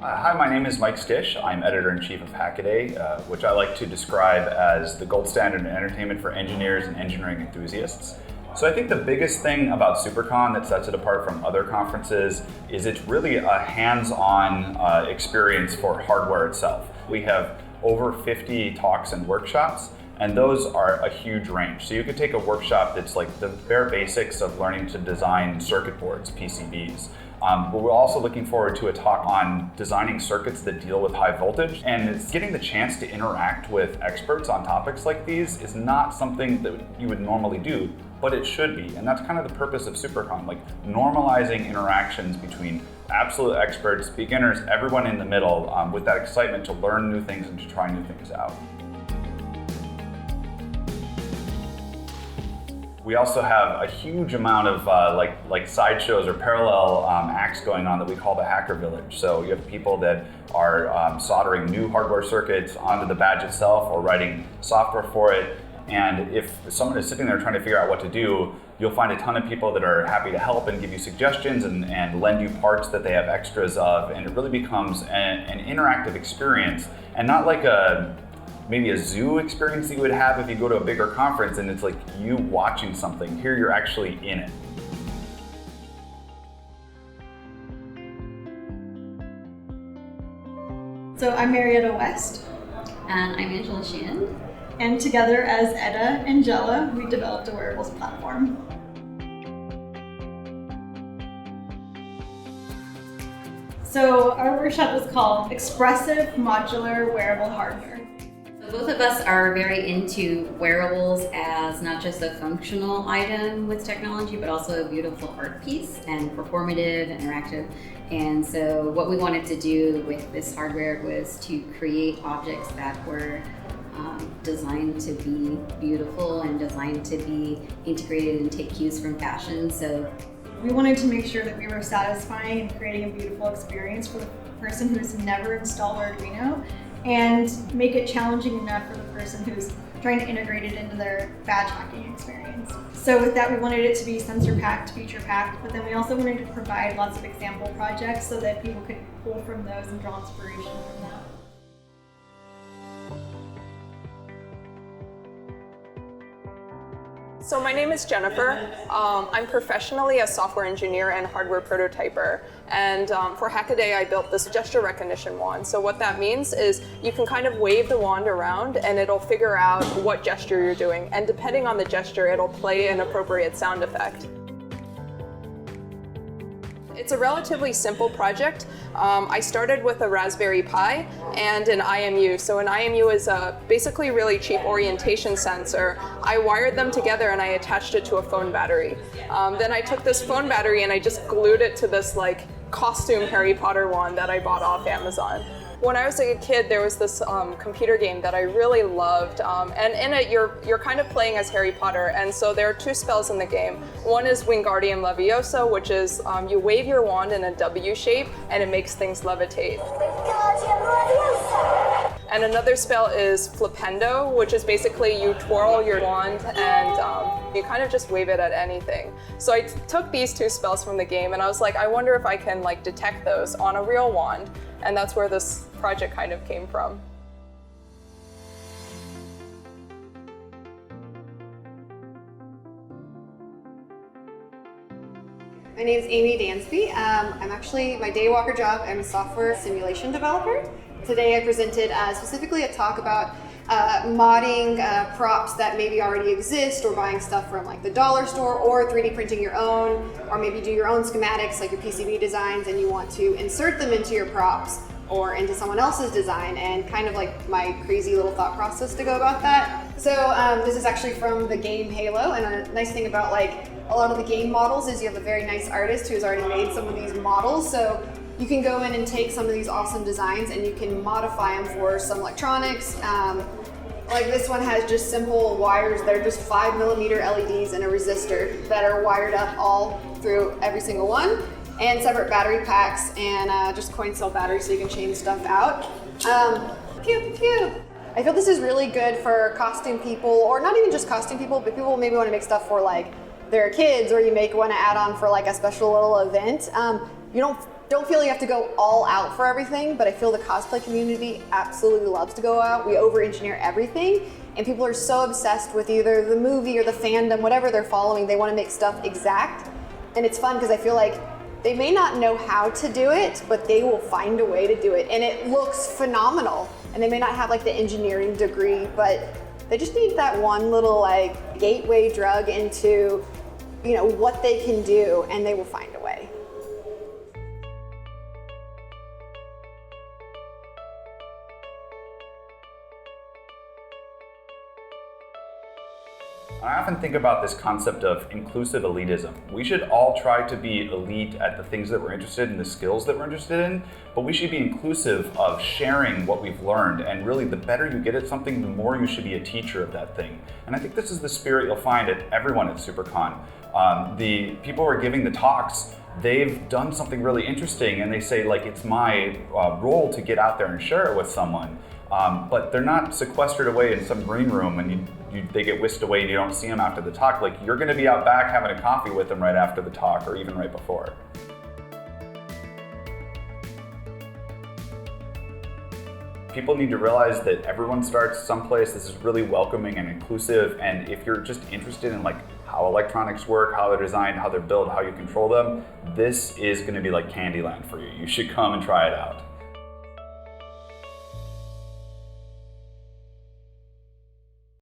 Hi, my name is Mike Stish. I'm editor-in-chief of Hackaday, which I like to describe as the gold standard in entertainment for engineers and engineering enthusiasts. So I think the biggest thing about SuperCon that sets it apart from other conferences is it's really a hands-on experience for hardware itself. We have over 50 talks and workshops, and those are a huge range. So you could take a workshop that's like the bare basics of learning to design circuit boards, PCBs. But we're also looking forward to a talk on designing circuits that deal with high voltage, and it's getting the chance to interact with experts on topics like these is not something that you would normally do, but it should be. And that's kind of the purpose of SuperCon, like normalizing interactions between absolute experts, beginners, everyone in the middle, with that excitement to learn new things and to try new things out. We also have a huge amount of like sideshows or parallel acts going on that we call the Hacker Village. So you have people that are soldering new hardware circuits onto the badge itself or writing software for it. And if someone is sitting there trying to figure out what to do, you'll find a ton of people that are happy to help and give you suggestions and lend you parts that they have extras of. And it really becomes an interactive experience, and not like maybe a zoo experience that you would have if you go to a bigger conference and it's like you watching something. Here you're actually in it. So I'm Marietta West. And I'm Angela Sheehan. And together as Etta and Jella, we developed a wearables platform. So our workshop was called Expressive Modular Wearable Hardware. Both of us are very into wearables as not just a functional item with technology, but also a beautiful art piece and performative, interactive. And so what we wanted to do with this hardware was to create objects that were designed to be beautiful and designed to be integrated and take cues from fashion. So we wanted to make sure that we were satisfying and creating a beautiful experience for the person who's never installed Arduino, and make it challenging enough for the person who's trying to integrate it into their badge hacking experience. So with that, we wanted it to be sensor-packed, feature-packed, but then we also wanted to provide lots of example projects so that people could pull from those and draw inspiration from that. So my name is Jennifer. I'm professionally a software engineer and hardware prototyper. And for Hackaday, I built this gesture recognition wand. So what that means is you can kind of wave the wand around and it'll figure out what gesture you're doing. And depending on the gesture, it'll play an appropriate sound effect. It's a relatively simple project. I started with a Raspberry Pi and an IMU. So an IMU is a basically really cheap orientation sensor. I wired them together and I attached it to a phone battery. Then I took this phone battery and I just glued it to this like costume Harry Potter wand that I bought off Amazon. When I was a kid, there was this computer game that I really loved, and in it you're kind of playing as Harry Potter, and so there are two spells in the game. One is Wingardium Leviosa, which is you wave your wand in a W shape and it makes things levitate. And another spell is Flipendo, which is basically you twirl your wand and you kind of just wave it at anything. So I took these two spells from the game and I was like, I wonder if I can like detect those on a real wand. And that's where this project kind of came from. My name is Amy Dansby. I'm actually, my day walker job, I'm a software simulation developer. Today I presented specifically a talk about modding props that maybe already exist, or buying stuff from like the dollar store, or 3D printing your own, or maybe do your own schematics like your PCB designs and you want to insert them into your props or into someone else's design, and kind of like my crazy little thought process to go about that. So this is actually from the game Halo, and a nice thing about like a lot of the game models is you have a very nice artist who's already made some of these models. So you can go in and take some of these awesome designs and you can modify them for some electronics. Like this one has just simple wires. They're just 5mm LEDs and a resistor that are wired up all through every single one, and separate battery packs and just coin cell batteries so you can change stuff out. Pew, pew. I feel this is really good for costume people, or not even just costume people, but people maybe want to make stuff for like their kids, or you make want to add on for like a special little event. You don't don't feel you have to go all out for everything, but I feel the cosplay community absolutely loves to go out. We over-engineer everything, and people are so obsessed with either the movie or the fandom, whatever they're following, they want to make stuff exact. And it's fun because I feel like they may not know how to do it, but they will find a way to do it. And it looks phenomenal. And they may not have like the engineering degree, but they just need that one little like gateway drug into, you know, what they can do, and they will find a way. I often think about this concept of inclusive elitism. We should all try to be elite at the things that we're interested in, the skills that we're interested in, but we should be inclusive of sharing what we've learned. And really, the better you get at something, the more you should be a teacher of that thing. And I think this is the spirit you'll find at everyone at SuperCon. The people who are giving the talks, they've done something really interesting, and they say, like, it's my role to get out there and share it with someone. But they're not sequestered away in some green room and they get whisked away and you don't see them after the talk. Like, you're going to be out back having a coffee with them right after the talk or even right before. People need to realize that everyone starts someplace. This is really welcoming and inclusive, and if you're just interested in like how electronics work, how they're designed, how they're built, how you control them, this is going to be like Candyland for you. You should come and try it out.